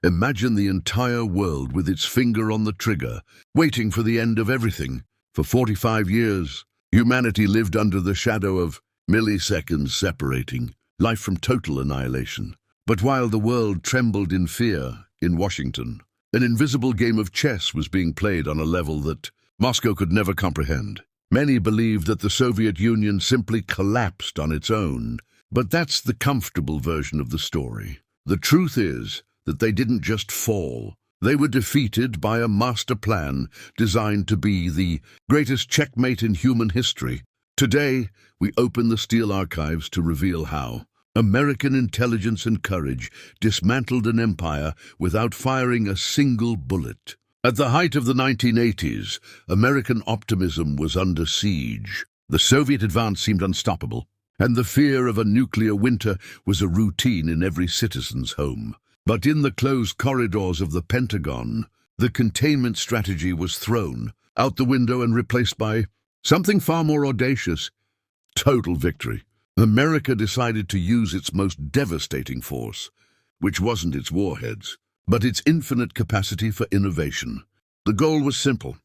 Imagine the entire world with its finger on the trigger, waiting for the end of everything. For 45 years, humanity lived under the shadow of milliseconds separating life from total annihilation. But while the world trembled in fear in Washington, an invisible game of chess was being played on a level that Moscow could never comprehend. Many believed that the Soviet Union simply collapsed on its own, but that's the comfortable version of the story. The truth is that they didn't just fall. They were defeated by a master plan designed to be the greatest checkmate in human history. Today, we open the steel archives to reveal how American intelligence and courage dismantled an empire without firing a single bullet. At the height of the 1980s, American optimism was under siege. The Soviet advance seemed unstoppable, and the fear of a nuclear winter was a routine in every citizen's home. But in the closed corridors of the Pentagon, the containment strategy was thrown out the window and replaced by something far more audacious: total victory. America decided to use its most devastating force, which wasn't its warheads, but its infinite capacity for innovation. The goal was simple: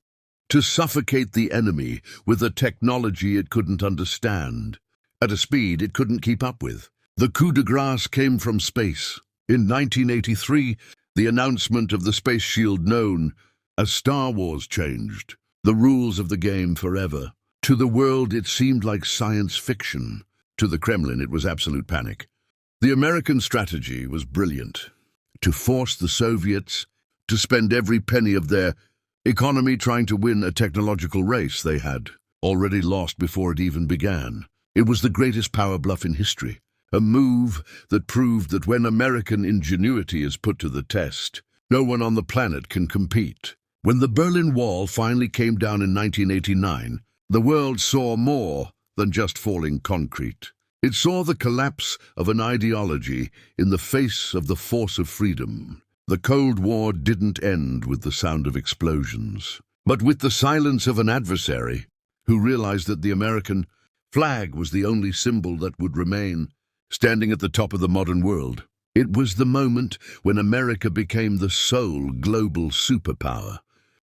to suffocate the enemy with a technology it couldn't understand, at a speed it couldn't keep up with. The coup de grace came from space. In 1983, the announcement of the space shield known as Star Wars changed the rules of the game forever. To the world, it seemed like science fiction. To the Kremlin, it was absolute panic. The American strategy was brilliant: to force the Soviets to spend every penny of their economy trying to win a technological race they had already lost before it even began. It was the greatest power bluff in history, a move that proved that when American ingenuity is put to the test, no one on the planet can compete. When the Berlin Wall finally came down in 1989, the world saw more than just falling concrete. It saw the collapse of an ideology in the face of the force of freedom. The Cold War didn't end with the sound of explosions, but with the silence of an adversary who realized that the American flag was the only symbol that would remain standing at the top of the modern world. It was the moment when America became the sole global superpower,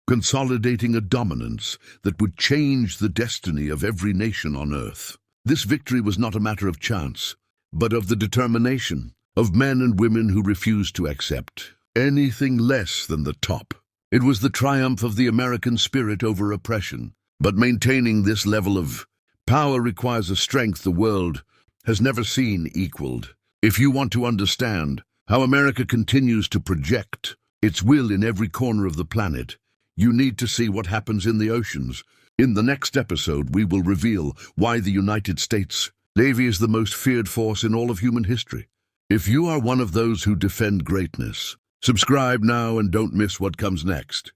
consolidating a dominance that would change the destiny of every nation on Earth. This victory was not a matter of chance, but of the determination of men and women who refused to accept anything less than the top. It was the triumph of the American spirit over oppression. But maintaining this level of power requires a strength the world has never seen equaled. If you want to understand how America continues to project its will in every corner of the planet, you need to see what happens in the oceans. In the next episode, we will reveal why the United States Navy is the most feared force in all of human history. If you are one of those who defend greatness, subscribe now and don't miss what comes next.